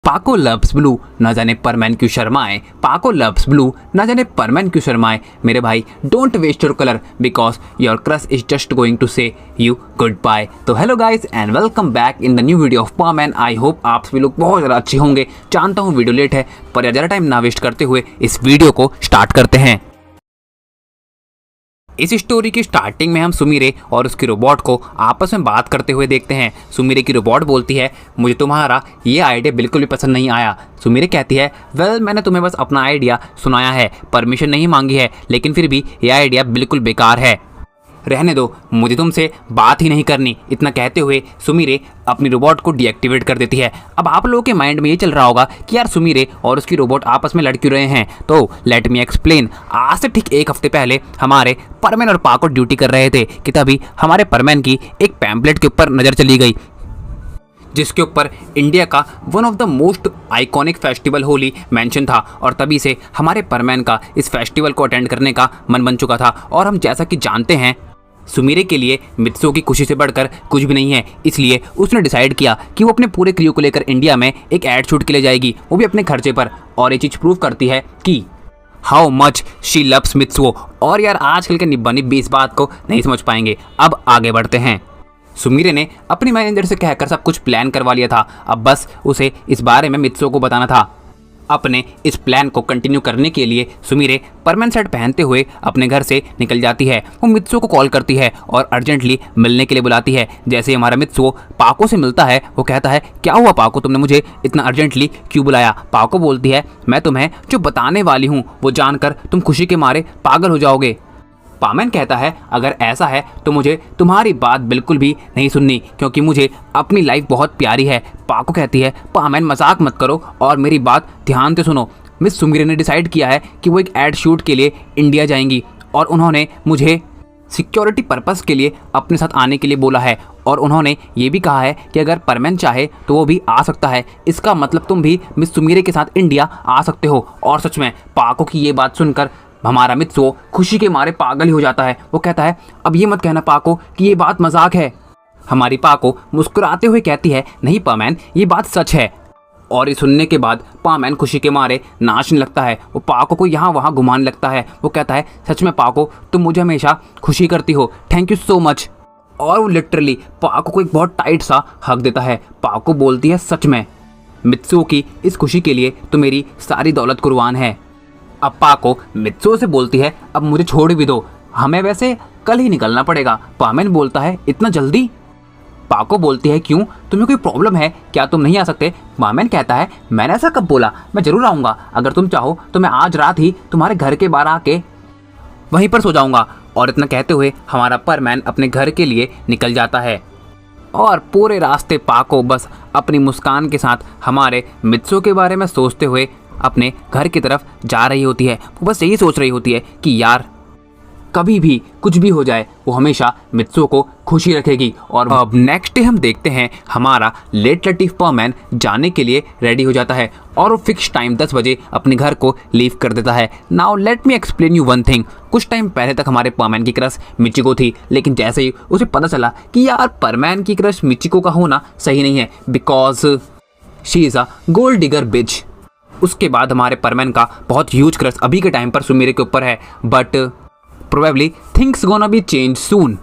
पाको loves blue, ना जाने परमैन क्यों शर्माए। पाको लव्स ब्लू, ना जाने परमैन क्यों शर्माए। मेरे भाई don't waste your colour because your crush is just going to say you good bye. तो hello guys and welcome back in the new video of परमैन। आई होप आप सभी लोग बहुत ज़्यादा अच्छे होंगे। जानता हूँ वीडियो लेट है, पर ज़्यादा टाइम ना वेस्ट करते हुए इस वीडियो को स्टार्ट करते हैं। इस स्टोरी की स्टार्टिंग में हम सुमीरे और उसकी रोबोट को आपस में बात करते हुए देखते हैं। सुमीरे की रोबोट बोलती है, मुझे तुम्हारा ये आइडिया बिल्कुल भी पसंद नहीं आया। सुमीरे कहती है, वेल मैंने तुम्हें बस अपना आइडिया सुनाया है, परमिशन नहीं मांगी है, लेकिन फिर भी ये आइडिया बिल्कुल बेकार है, रहने दो, मुझे तुमसे बात ही नहीं करनी। इतना कहते हुए सुमीरे अपनी रोबोट को डीएक्टिवेट कर देती है। अब आप लोगों के माइंड में ये चल रहा होगा कि यार सुमीरे और उसकी रोबोट आपस में लड़ क्यों रहे हैं। तो लेट मी एक्सप्लेन। आज से ठीक एक हफ्ते पहले हमारे परमैन और पाको ड्यूटी कर रहे थे कि तभी हमारे परमैन की एक पैम्पलेट के ऊपर नज़र चली गई, जिसके ऊपर इंडिया का one of the most iconic festival Holi mention था। और तभी से हमारे परमैन का इस फेस्टिवल को अटेंड करने का मन बन चुका था। और हम जैसा कि जानते हैं सुमीरे के लिए मित्सो की खुशी से बढ़कर कुछ भी नहीं है, इसलिए उसने डिसाइड किया कि वो अपने पूरे क्रू को लेकर इंडिया में एक एड शूट के लिए जाएगी, वो भी अपने खर्चे पर। और ये चीज़ प्रूव करती है कि हाउ मच शी लव्स मित्सो। और यार आजकल के निब्बा निब्बी इस बात को नहीं समझ पाएंगे। अब आगे बढ़ते हैं। सुमीरे ने अपनी मैनेजर से कहकर सब कुछ प्लान करवा लिया था, अब बस उसे इस बारे में मित्सो को बताना था। अपने इस प्लान को कंटिन्यू करने के लिए सुमीरे परमैन सेट पहनते हुए अपने घर से निकल जाती है। वो मित्सो को कॉल करती है और अर्जेंटली मिलने के लिए बुलाती है। जैसे हमारा मित्सो पाको से मिलता है, वो कहता है, क्या हुआ पाको, तुमने मुझे इतना अर्जेंटली क्यों बुलाया। पाको बोलती है, मैं तुम्हें जो बताने वाली हूँ वो जानकर तुम खुशी के मारे पागल हो जाओगे। परमैन कहता है, अगर ऐसा है तो मुझे तुम्हारी बात बिल्कुल भी नहीं सुननी, क्योंकि मुझे अपनी लाइफ बहुत प्यारी है। पाको कहती है, परमैन मजाक मत करो और मेरी बात ध्यान से सुनो। मिस सुमीरे ने डिसाइड किया है कि वो एक एड शूट के लिए इंडिया जाएंगी और उन्होंने मुझे सिक्योरिटी पर्पस के लिए अपने साथ आने के लिए बोला है। और उन्होंने ये भी कहा है कि अगर परमैन चाहे तो वो भी आ सकता है। इसका मतलब तुम भी मिस सुमीरे के साथ इंडिया आ सकते हो। और सच में पाको की ये बात सुनकर हमारा मित्सो खुशी के मारे पागल ही हो जाता है। वो कहता है, अब ये मत कहना पाको कि ये बात मजाक है। हमारी पाको मुस्कुराते हुए कहती है, नहीं परमैन ये बात सच है। और ये सुनने के बाद परमैन खुशी के मारे नाचने लगता है। वो पाको को यहाँ वहाँ घुमाने लगता है। वो कहता है, सच में पाको तुम मुझे हमेशा खुशी करती हो, थैंक यू सो मच। और वो लिटरली पाको को एक बहुत टाइट सा हक देता है। पाको बोलती है, सच में मित्सो की इस खुशी के लिए तो मेरी सारी दौलत कुर्बान है। अब पाको मित्सो से बोलती है, अब मुझे छोड़ भी दो, हमें वैसे कल ही निकलना पड़ेगा। परमैन बोलता है, इतना जल्दी। पाको बोलती है, क्यों, तुम्हें कोई प्रॉब्लम है क्या, तुम नहीं आ सकते। परमैन कहता है, मैंने ऐसा कब बोला, मैं जरूर आऊँगा। अगर तुम चाहो तो मैं आज रात ही तुम्हारे घर के बाहर आके वहीं पर सो जाऊँगा। और इतना कहते हुए हमारा परमैन अपने घर के लिए निकल जाता है। और पूरे रास्ते पाको बस अपनी मुस्कान के साथ हमारे मित्सो के बारे में सोचते हुए अपने घर की तरफ जा रही होती है। वो बस यही सोच रही होती है कि यार कभी भी कुछ भी हो जाए वो हमेशा मित्सो को खुशी रखेगी। और अब नेक्स्ट डे हम देखते हैं हमारा लेट लतीफ़ परमैन जाने के लिए रेडी हो जाता है और वो फिक्स टाइम 10 बजे अपने घर को लीव कर देता है। Now let me explain you one thing. कुछ टाइम पहले तक हमारे परमैन की क्रश मिचिको थी, लेकिन जैसे ही उसे पता चला कि यार परमैन की क्रश मिचिको का होना सही नहीं है because she is a gold digger bitch, उसके बाद हमारे परमैन का बहुत ह्यूज क्रश अभी के टाइम पर सुमीरे के ऊपर है। But probably things gonna be change soon.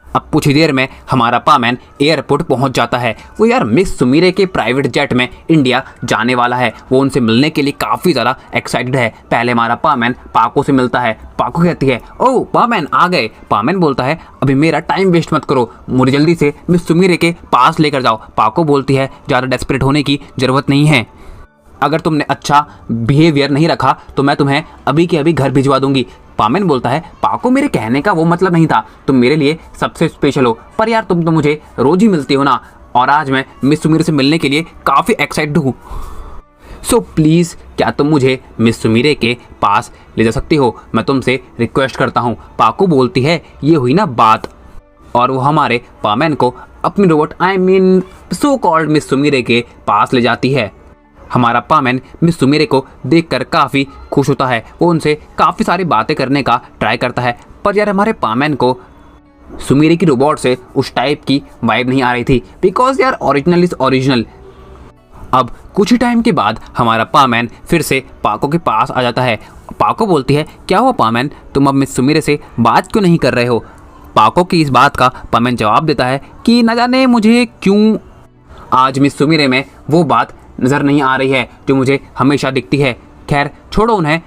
अब कुछ ही देर में हमारा परमैन एयरपोर्ट पहुंच जाता है। वो यार मिस सुमीरे के प्राइवेट जेट में इंडिया जाने वाला है। वो उनसे मिलने के लिए काफ़ी ज़्यादा एक्साइटेड है। पहले हमारा परमैन पाको से मिलता है। पाको कहती है, ओह परमैन आ गए। परमैन बोलता है, अभी मेरा टाइम वेस्ट मत करो, मुझे जल्दी से मिस सुमीरे के पास लेकर जाओ। पाको बोलती है, ज़्यादा डेस्परेट होने की ज़रूरत नहीं है, अगर तुमने अच्छा बिहेवियर नहीं रखा तो मैं तुम्हें अभी के अभी घर भिजवा दूंगी। परमैन बोलता है, पाको मेरे कहने का वो मतलब नहीं था, तुम मेरे लिए सबसे स्पेशल हो, पर यार तुम तो मुझे रोज ही मिलती हो ना, और आज मैं मिस सुमीरे से मिलने के लिए काफ़ी एक्साइटेड हूँ। सो प्लीज़ क्या तुम मुझे मिस सुमीरे के पास ले जा सकती हो, मैं तुमसे रिक्वेस्ट करता हूँ। पाको बोलती है, ये हुई ना बात। और वो हमारे परमैन को अपनी robot so called miss Sumire के पास ले जाती है। हमारा परमैन मिस सुमीरे को देखकर काफ़ी खुश होता है। वो उनसे काफ़ी सारी बातें करने का ट्राई करता है, पर यार हमारे परमैन को सुमीरे की रोबोट से उस टाइप की वाइब नहीं आ रही थी बिकॉज यार ओरिजिनल इज़ ओरिजिनल। अब कुछ ही टाइम के बाद हमारा पामैन फिर से पाको के पास आ जाता है। पाको बोलती है, क्या हुआ पामैन, तुम अब मिस सुमिरे से बात क्यों नहीं कर रहे हो? पाको की इस बात का पामैन जवाब देता है कि न जाने मुझे क्यों आज मिस सुमिरे में वो बात नज़र नहीं आ रही है जो मुझे हमेशा दिखती है। खैर छोड़ो उन्हें,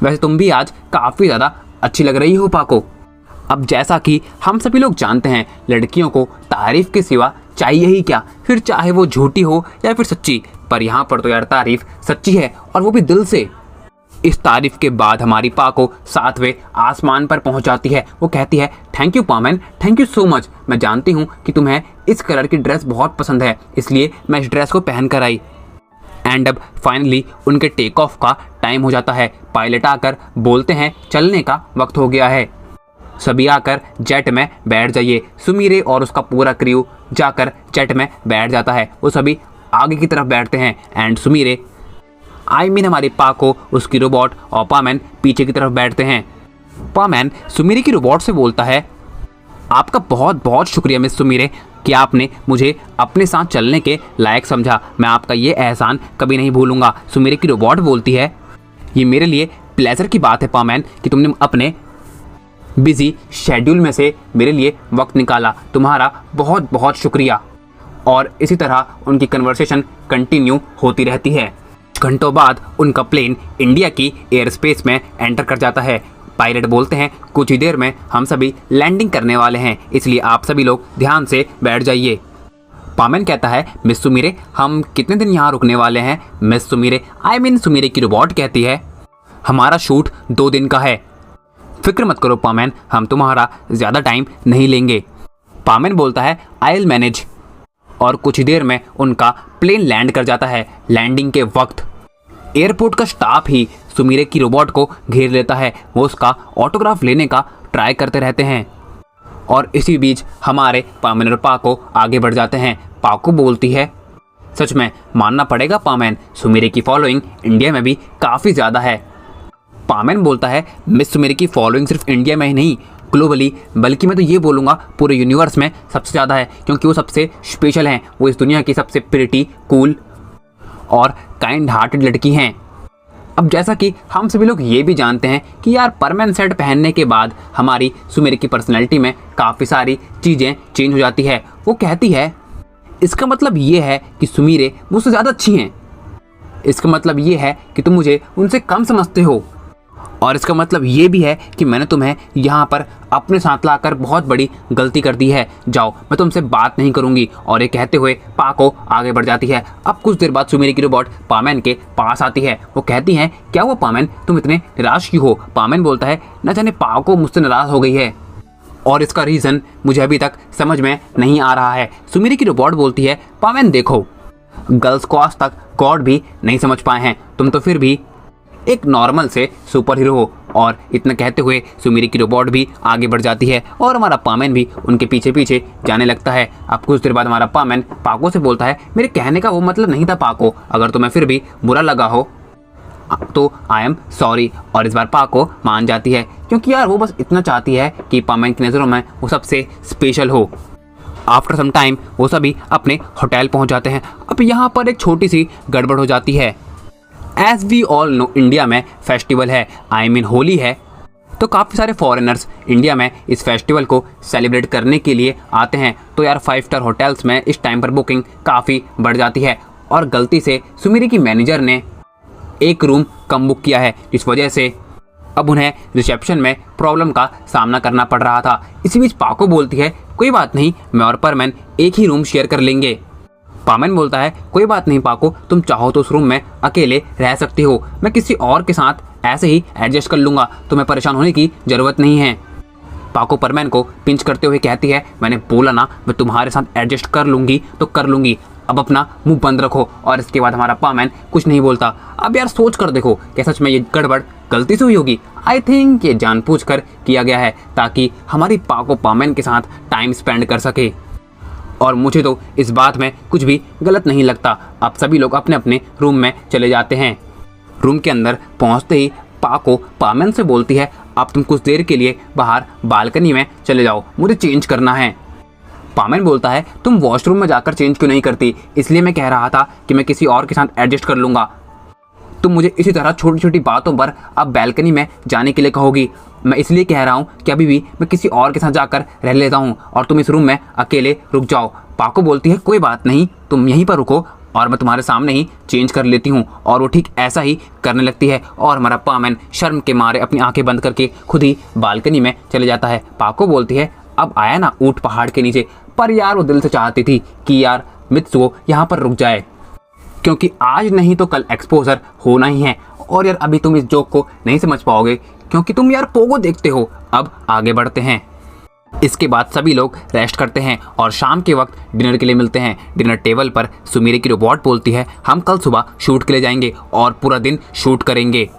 वैसे तुम भी आज काफ़ी ज़्यादा अच्छी लग रही हो पाको। अब जैसा कि हम सभी लोग जानते हैं, लड़कियों को तारीफ़ के सिवा चाहिए ही क्या, फिर चाहे वो झूठी हो या फिर सच्ची, पर यहाँ पर तो यार तारीफ़ सच्ची है और वो भी दिल से। इस तारीफ़ के बाद हमारी पाको 7वें आसमान पर पहुँच जाती है। वो कहती है, थैंक यू पामैन, थैंक यू सो मच। मैं जानती हूँ कि तुम्हें इस कलर की ड्रेस बहुत पसंद है, इसलिए मैं इस ड्रेस को पहन कर आई। एंड अब फाइनली उनके टेक ऑफ का टाइम हो जाता है। पायलट आकर बोलते हैं चलने का वक्त हो गया है, सभी आकर जेट में बैठ जाइए। सुमिरे और उसका पूरा क्रू जाकर जेट में बैठ जाता है। वो सभी आगे की तरफ बैठते हैं एंड सुमिरे हमारी पाको, उसकी रोबोट और पामैन पीछे की तरफ बैठते हैं। पामैन सुमिरे की रोबोट से बोलता है, आपका बहुत बहुत शुक्रिया मिस सुमिरे कि आपने मुझे अपने साथ चलने के लायक समझा। मैं आपका ये एहसान कभी नहीं भूलूंगा। सुमिरे की रोबोट बोलती है, ये मेरे लिए प्लेजर की बात है पामैन कि तुमने अपने बिजी शेड्यूल में से मेरे लिए वक्त निकाला। तुम्हारा बहुत बहुत शुक्रिया। और इसी तरह उनकी कन्वर्सेशन कंटिन्यू होती रहती है। घंटों बाद उनका प्लेन इंडिया की एयर स्पेस में एंटर कर जाता है। पायलट बोलते हैं, कुछ ही देर में हम सभी लैंडिंग करने वाले हैं, इसलिए आप सभी लोग ध्यान से बैठ जाइए। पामैन कहता है, मिस सुमिरे हम कितने दिन यहाँ रुकने वाले हैं? मिस सुमिरे सुमिरे की रोबोट कहती है, हमारा शूट 2 दिन का है, फिक्र मत करो पामैन, हम तुम्हारा ज़्यादा टाइम नहीं लेंगे। पामैन बोलता है, आई विल मैनेज। और कुछ ही देर में उनका प्लेन लैंड कर जाता है। लैंडिंग के वक्त एयरपोर्ट का स्टाफ ही सुमिरे की रोबोट को घेर लेता है। वो उसका ऑटोग्राफ लेने का ट्राई करते रहते हैं और इसी बीच हमारे पामैन और पाको आगे बढ़ जाते हैं। पाको बोलती है, सच में मानना पड़ेगा पामैन, सुमिरे की फॉलोइंग इंडिया में भी काफ़ी ज़्यादा है। पामैन बोलता है, मिस सुमिरे की फॉलोइंग सिर्फ इंडिया में ही नहीं, ग्लोबली, बल्कि मैं तो ये बोलूँगा पूरे यूनिवर्स में सबसे ज़्यादा है, क्योंकि वो सबसे स्पेशल हैं। वो इस दुनिया की सबसे प्रिटी, कूल और काइंड हार्टेड लड़की हैं। अब जैसा कि हम सभी लोग ये भी जानते हैं कि यार परमानेंट सेट पहनने के बाद हमारी सुमिरे की पर्सनैलिटी में काफ़ी सारी चीज़ें चेंज हो जाती है। वो कहती है, इसका मतलब ये है कि सुमिरे मुझसे ज़्यादा अच्छी हैं, इसका मतलब ये है कि तुम मुझे उनसे कम समझते हो, और इसका मतलब ये भी है कि मैंने तुम्हें यहाँ पर अपने साथ लाकर बहुत बड़ी गलती कर दी है। जाओ, मैं तुमसे बात नहीं करूँगी। और ये कहते हुए पाको आगे बढ़ जाती है। अब कुछ देर बाद सुमिरे की रोबोट पामैन के पास आती है। वो कहती हैं, क्या हुआ पामैन, तुम इतने निराश क्यों हो? पामैन बोलता है, न जाने पाको मुझसे नाराज़ हो गई है और इसका रीज़न मुझे अभी तक समझ में नहीं आ रहा है। सुमिरे की रोबोट बोलती है, पामैन देखो, गर्ल्स को आज तक गॉड भी नहीं समझ पाए हैं, तुम तो फिर भी एक नॉर्मल से सुपर हीरो हो। और इतना कहते हुए सुमिरे की रोबोट भी आगे बढ़ जाती है और हमारा पामैन भी उनके पीछे पीछे जाने लगता है। अब कुछ देर बाद हमारा पामैन पाको से बोलता है, मेरे कहने का वो मतलब नहीं था पाको, अगर तुम्हें फिर भी बुरा लगा हो तो आई एम सॉरी। और इस बार पाको मान जाती है, क्योंकि यार वो बस इतना चाहती है कि पामैन की नज़रों में वो सबसे स्पेशल हो। आफ्टर सम टाइम वो सभी अपने होटल पहुंच जाते हैं। अब यहाँ पर एक छोटी सी गड़बड़ हो जाती है। As we all know, India में फेस्टिवल है, होली है, तो काफ़ी सारे फॉरेनर्स इंडिया में इस फेस्टिवल को सेलिब्रेट करने के लिए आते हैं। तो यार 5 स्टार होटल्स में इस टाइम पर बुकिंग काफ़ी बढ़ जाती है और गलती से सुमिरे की मैनेजर ने एक रूम कम बुक किया है, जिस वजह से अब उन्हें रिसेप्शन में प्रॉब्लम का सामना करना पड़ रहा था। इसी बीच पाको बोलती है, कोई बात नहीं, मैं और परमैन एक ही रूम शेयर कर लेंगे। पामैन बोलता है, कोई बात नहीं पाको, तुम चाहो तो उस रूम में अकेले रह सकते हो, मैं किसी और के साथ ऐसे ही एडजस्ट कर लूँगा, तुम्हें परेशान होने की ज़रूरत नहीं है। पाको परमैन को पिंच करते हुए कहती है, मैंने बोला ना मैं तुम्हारे साथ एडजस्ट कर लूँगी तो कर लूँगी, अब अपना मुंह बंद रखो। और इसके बाद हमारा पामैन कुछ नहीं बोलता। अब यार सोच कर देखो, क्या सच में ये गड़बड़ गलती से हुई होगी? आई थिंक ये जानबूझकर किया गया है ताकि हमारी पाको पामैन के साथ टाइम स्पेंड कर सके, और मुझे तो इस बात में कुछ भी गलत नहीं लगता। अब सभी लोग अपने अपने रूम में चले जाते हैं। रूम के अंदर पहुंचते ही पाको पामैन से बोलती है, अब तुम कुछ देर के लिए बाहर बालकनी में चले जाओ, मुझे चेंज करना है। पामेन बोलता है तुम वॉशरूम में जाकर चेंज क्यों नहीं करती? इसलिए मैं कह रहा था कि मैं किसी और के साथ एडजस्ट कर लूँगा। तुम मुझे इसी तरह छोटी छोटी बातों पर अब बैल्कनी में जाने के लिए कहोगी। मैं इसलिए कह रहा हूँ कि अभी भी मैं किसी और के साथ जाकर रह लेता हूँ और तुम इस रूम में अकेले रुक जाओ। पाको बोलती है कोई बात नहीं, तुम यहीं पर रुको और मैं तुम्हारे सामने ही चेंज कर लेती हूँ। और वो ठीक ऐसा ही करने लगती है और हमारा पामेन शर्म के मारे अपनी आंखें बंद करके खुद ही बालकनी में चले जाता है। पाको बोलती है अब आया ना ऊंट पहाड़ के नीचे, पर यार वो दिल से चाहती थी कि यार मित्सुओ यहाँ पर रुक जाए, क्योंकि आज नहीं तो कल एक्सपोजर होना ही है। और यार अभी तुम इस जोक को नहीं समझ पाओगे क्योंकि तुम यार पोगो देखते हो। अब आगे बढ़ते हैं। इसके बाद सभी लोग रेस्ट करते हैं और शाम के वक्त डिनर के लिए मिलते हैं। डिनर टेबल पर सुमीरे की रोबोट बोलती है हम कल सुबह शूट के लिए जाएंगे और पूरा दिन शूट करेंगे।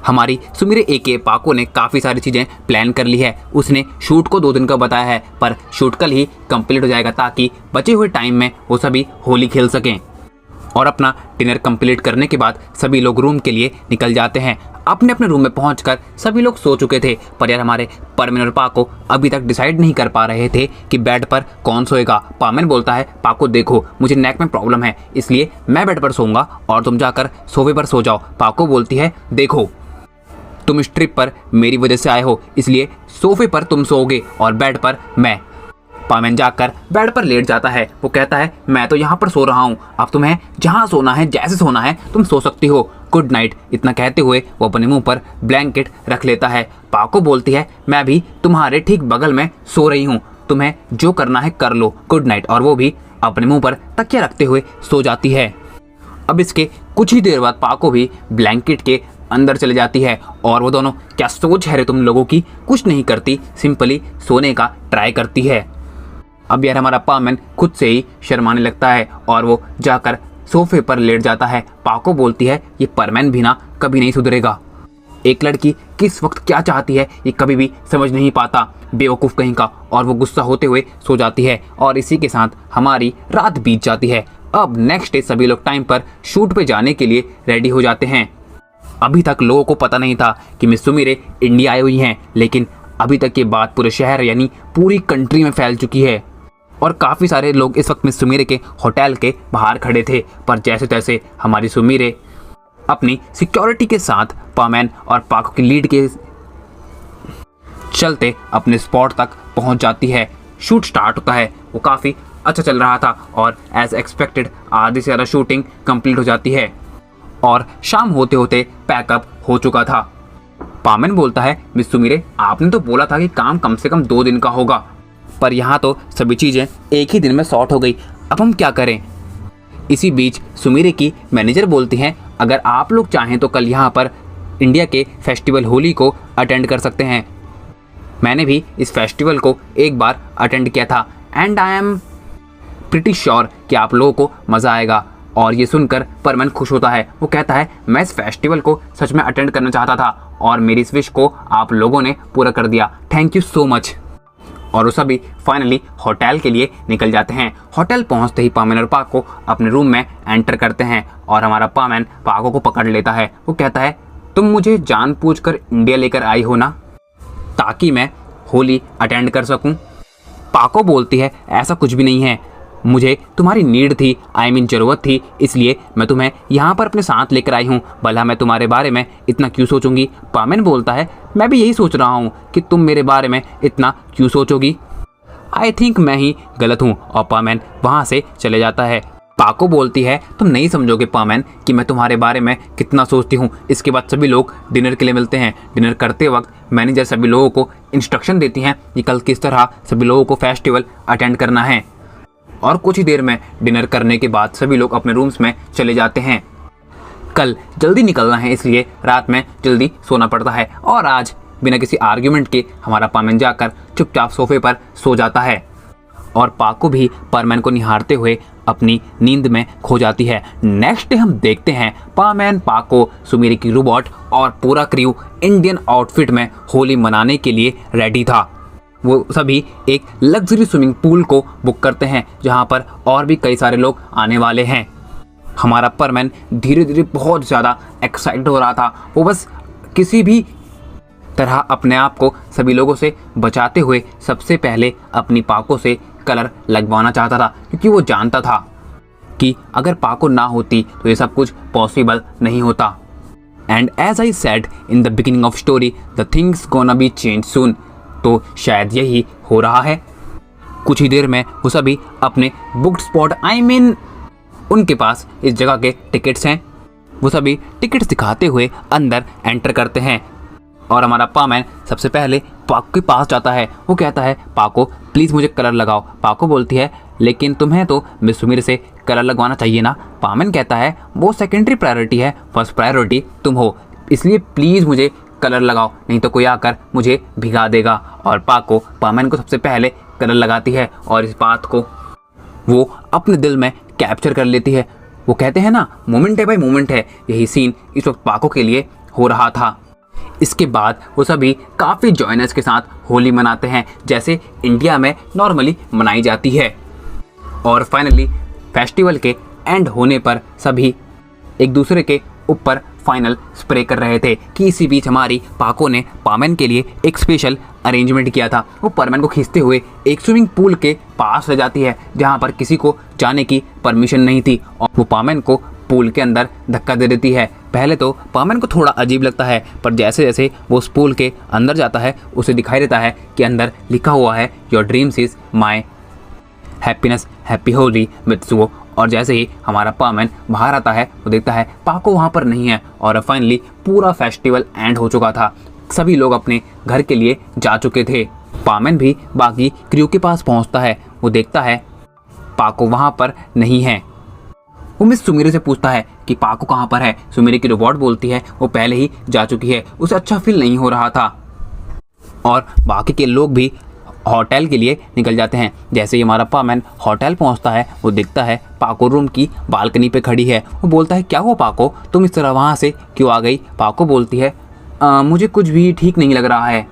हमारी सुमीरे एके पाको ने काफ़ी सारी चीज़ें प्लान कर ली है। उसने शूट को 2 दिन का बताया है, पर शूट कल ही कंप्लीट हो जाएगा ताकि बचे हुए टाइम में वो सभी होली खेल सकें। और अपना डिनर कंप्लीट करने के बाद सभी लोग रूम के लिए निकल जाते हैं। अपने अपने रूम में पहुंचकर सभी लोग सो चुके थे, पर यार हमारे परमेन और पाको अभी तक डिसाइड नहीं कर पा रहे थे कि बेड पर कौन सोएगा। पामेन बोलता है पाको देखो मुझे नेक में प्रॉब्लम है, इसलिए मैं बेड पर सोऊंगा और तुम जाकर सोफे पर सो जाओ। पाको बोलती है देखो तुम इस ट्रिप पर मेरी वजह से आए हो, इसलिए सोफे पर तुम सोओगे और बेड पर मैं। पामेन जाकर बेड पर लेट जाता है। वो कहता है मैं तो यहाँ पर सो रहा हूँ, अब तुम्हें जहाँ सोना है जैसे सोना है तुम सो सकती हो, गुड नाइट। इतना कहते हुए वो अपने मुंह पर ब्लैंकेट रख लेता है। पाको बोलती है मैं भी तुम्हारे ठीक बगल में सो रही हूँ, तुम्हें जो करना है कर लो, गुड नाइट। और वो भी अपने मुंह पर तकिया रखते हुए सो जाती है। अब इसके कुछ ही देर बाद पाको भी ब्लैंकेट के अंदर चले जाती है और वो दोनों क्या सोच है रे तुम लोगों की, कुछ नहीं करती, सिंपली सोने का ट्राई करती है। अब यार हमारा पामेन खुद से ही शर्माने लगता है और वो जाकर सोफे पर लेट जाता है। पाको बोलती है ये परमैन भी ना कभी नहीं सुधरेगा, एक लड़की किस वक्त क्या चाहती है ये कभी भी समझ नहीं पाता, बेवकूफ़ कहीं का। और वो गुस्सा होते हुए सो जाती है और इसी के साथ हमारी रात बीत जाती है। अब नेक्स्ट डे सभी लोग टाइम पर शूट पे जाने के लिए रेडी हो जाते हैं। अभी तक लोगों को पता नहीं था कि मिस सुमीरे इंडिया आई हुई हैं, लेकिन अभी तक ये बात पूरे शहर यानी पूरी कंट्री में फैल चुकी है और काफ़ी सारे लोग इस वक्त मिस सुमीरे के होटल के बाहर खड़े थे। पर जैसे तैसे हमारी सुमीरे अपनी सिक्योरिटी के साथ पामेन और पाको की लीड के चलते अपने स्पॉट तक पहुंच जाती है। शूट स्टार्ट होता है, वो काफ़ी अच्छा चल रहा था और एज एक्सपेक्टेड आधी से ज़्यादा शूटिंग कंप्लीट हो जाती है और शाम होते होते पैकअप हो चुका था। पामेन बोलता है मिस सुमीरे आपने तो बोला था कि काम कम से कम 2 दिन का होगा, पर यहाँ तो सभी चीज़ें एक ही दिन में सॉर्ट हो गई, अब हम क्या करें? इसी बीच सुमीरे की मैनेजर बोलती हैं अगर आप लोग चाहें तो कल यहाँ पर इंडिया के फेस्टिवल होली को अटेंड कर सकते हैं। मैंने भी इस फेस्टिवल को एक बार अटेंड किया था and I am pretty sure कि आप लोगों को मज़ा आएगा। और ये सुनकर परमन खुश होता है। वो कहता है मैं इस फेस्टिवल को सच में अटेंड करना चाहता था और मेरी इस विश को आप लोगों ने पूरा कर दिया, थैंक यू सो मच। और वो सभी फाइनली होटल के लिए निकल जाते हैं। होटल पहुंचते ही पामेन और पाको अपने रूम में एंटर करते हैं और हमारा पामेन पाको को पकड़ लेता है। वो कहता है तुम मुझे जानबूझकर इंडिया लेकर आई हो ना, ताकि मैं होली अटेंड कर सकूं? पाको बोलती है ऐसा कुछ भी नहीं है, मुझे तुम्हारी नीड थी, आई मीन ज़रूरत थी, इसलिए मैं तुम्हें यहाँ पर अपने साथ लेकर आई हूँ, भला मैं तुम्हारे बारे में इतना क्यों सोचूंगी? पामेन बोलता है मैं भी यही सोच रहा हूँ कि तुम मेरे बारे में इतना क्यों सोचोगी, आई थिंक मैं ही गलत हूँ। और पामेन वहाँ से चले जाता है। पाको बोलती है तुम नहीं समझोगे पामेन कि मैं तुम्हारे बारे में कितना सोचती हूँ। इसके बाद सभी लोग डिनर के लिए मिलते हैं। डिनर करते वक्त मैनेजर सभी लोगों को इंस्ट्रक्शन देती हैं कि कल किस तरह सभी लोगों को फेस्टिवल अटेंड करना है। और कुछ ही देर में डिनर करने के बाद सभी लोग अपने रूम्स में चले जाते हैं। कल जल्दी निकलना है इसलिए रात में जल्दी सोना पड़ता है और आज बिना किसी आर्ग्यूमेंट के हमारा पामेन जाकर चुपचाप सोफे पर सो जाता है और पाको भी परमैन को निहारते हुए अपनी नींद में खो जाती है। नेक्स्ट डे हम देखते हैं पामेन, पाको, सुमीरे की रोबोट और पूरा क्रू इंडियन आउटफिट में होली मनाने के लिए रेडी था। वो सभी एक लग्जरी स्विमिंग पूल को बुक करते हैं जहाँ पर और भी कई सारे लोग आने वाले हैं। हमारा परमैन धीरे धीरे बहुत ज़्यादा एक्साइटेड हो रहा था। वो बस किसी भी तरह अपने आप को सभी लोगों से बचाते हुए सबसे पहले अपनी पाको से कलर लगवाना चाहता था, क्योंकि वो जानता था कि अगर पाको ना होती तो ये सब कुछ पॉसिबल नहीं होता। And as I said in the beginning of story, the things gonna be change soon. तो शायद यही हो रहा है। कुछ ही देर में वो सभी अपने बुक्ड स्पॉट उनके पास इस जगह के टिकट्स हैं। वो सभी टिकट्स दिखाते हुए अंदर एंटर करते हैं और हमारा पामैन सबसे पहले पाको के पास जाता है। वो कहता है, पाको प्लीज़ मुझे कलर लगाओ। पाको बोलती है, लेकिन तुम्हें तो मिस सुमीर से कलर लगवाना चाहिए ना। पामैन कहता है, वो सेकेंडरी प्रायोरिटी है, फर्स्ट प्रायोरिटी तुम हो, इसलिए प्लीज़ मुझे कलर लगाओ, नहीं तो कोई आकर मुझे भिगा देगा। और पाको पामैन को सबसे पहले कलर लगाती है और इस बात को वो अपने दिल में कैप्चर कर लेती है। वो कहते हैं ना, मोमेंट है भाई, मोमेंट है। यही सीन इस वक्त पाको के लिए हो रहा था। इसके बाद वो सभी काफ़ी जॉयनर्स के साथ होली मनाते हैं, जैसे इंडिया में नॉर्मली मनाई जाती है। और फाइनली फेस्टिवल के एंड होने पर सभी एक दूसरे के ऊपर फाइनल स्प्रे कर रहे थे कि इसी बीच हमारी पाको ने पामैन के लिए एक स्पेशल अरेंजमेंट किया था। वो पामैन को खींचते हुए एक स्विमिंग पूल के पास ले जाती है, जहाँ पर किसी को जाने की परमिशन नहीं थी, और वो पामैन को पूल के अंदर धक्का दे देती है। पहले तो पामैन को थोड़ा अजीब लगता है, पर जैसे जैसे वो उस पूल के अंदर जाता है उसे दिखाई देता है कि अंदर लिखा हुआ है, your dreams is my happiness, happy Holi Mitsuo. और जैसे ही हमारा पामैन बाहर आता है, वो देखता है पाको वहाँ पर नहीं है। और फाइनली पूरा फेस्टिवल एंड हो चुका था, सभी लोग अपने घर के लिए जा चुके थे। पामैन भी बाकी क्रू के पास पहुँचता है। वो देखता है पाको वहाँ पर नहीं है। वो मिस सुमीरे से पूछता है कि पाको कहाँ पर है। सुमीरे की रोबोट बोलती है वो पहले ही जा चुकी है, उसे अच्छा फील नहीं हो रहा था। और बाकी के लोग भी होटल के लिए निकल जाते हैं। जैसे ही हमारा पामैन होटल पहुंचता है, वो देखता है पाको रूम की बालकनी पे खड़ी है। वो बोलता है, क्या हुआ पाको, तुम इस तरह वहाँ से क्यों आ गई। पाको बोलती है, मुझे कुछ भी ठीक नहीं लग रहा है।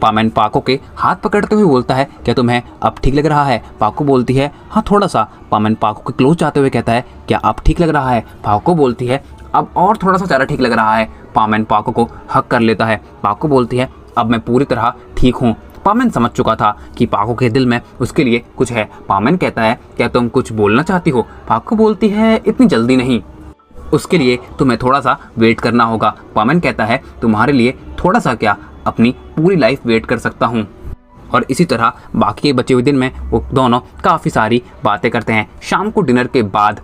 पामैन पाको के हाथ पकड़ते हुए बोलता है, क्या तुम्हें अब ठीक लग रहा है। पाको बोलती है, हाँ थोड़ा सा। पामैन पाको के क्लोज जाते हुए कहता है, क्या अब ठीक लग रहा है। पाको बोलती है, अब और थोड़ा सा ज़्यादा ठीक लग रहा है। पामैन पाको को हक कर लेता है। पाको बोलती है, अब मैं पूरी तरह ठीक हूँ। पामैन समझ चुका था कि पाको के दिल में उसके लिए कुछ है। पामैन कहता है, क्या तुम कुछ बोलना चाहती हो। पाको बोलती है, इतनी जल्दी नहीं, उसके लिए तुम्हें थोड़ा सा वेट करना होगा। पामैन कहता है, तुम्हारे लिए थोड़ा सा क्या, अपनी पूरी लाइफ वेट कर सकता हूँ। और इसी तरह बाकी के बचे हुए दिन में वो दोनों काफ़ी सारी बातें करते हैं। शाम को डिनर के बाद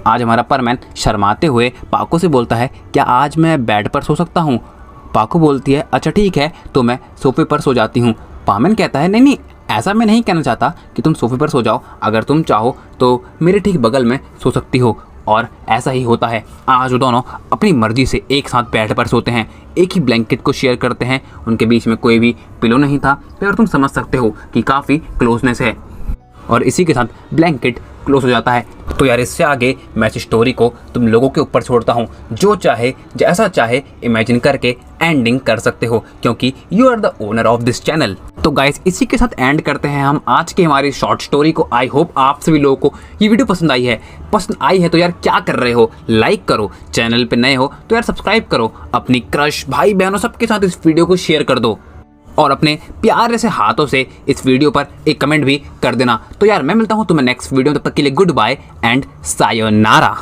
आज हमारा पामैन शर्माते हुए पाको से बोलता है, क्या आज मैं बेड पर सो सकता हूँ। पाको बोलती है, अच्छा ठीक है, तो मैं सोफे पर सो जाती हूँ। पामैन कहता है, नहीं, ऐसा मैं नहीं कहना चाहता कि तुम सोफे पर सो जाओ, अगर तुम चाहो तो मेरे ठीक बगल में सो सकती हो। और ऐसा ही होता है। आज वो दोनों अपनी मर्जी से एक साथ बेड पर सोते हैं, एक ही ब्लैंकेट को शेयर करते हैं। उनके बीच में कोई भी पिलो नहीं था, पर तुम समझ सकते हो कि काफ़ी क्लोजनेस है। और इसी के साथ ब्लैंकेट क्लोज हो जाता है। तो यार इससे आगे मैं इस स्टोरी को तुम लोगों के ऊपर छोड़ता हूँ, जो चाहे जैसा चाहे इमेजिन करके एंडिंग कर सकते हो, क्योंकि you are the owner of this channel. तो गाइस इसी के साथ एंड करते हैं हम आज की हमारी शॉर्ट स्टोरी को। आई होप आप सभी लोगों को ये वीडियो पसंद आई है। पसंद आई है तो यार क्या कर रहे हो, लाइक करो, चैनल पे नए हो तो यार सब्सक्राइब करो, अपनी क्रश भाई बहनों सबके साथ इस वीडियो को शेयर कर दो, और अपने प्यारे से हाथों से इस वीडियो पर एक कमेंट भी कर देना। तो यार मैं मिलता हूँ तुम्हें नेक्स्ट वीडियो में, तब तक के लिए गुड बाय एंड सायोनारा।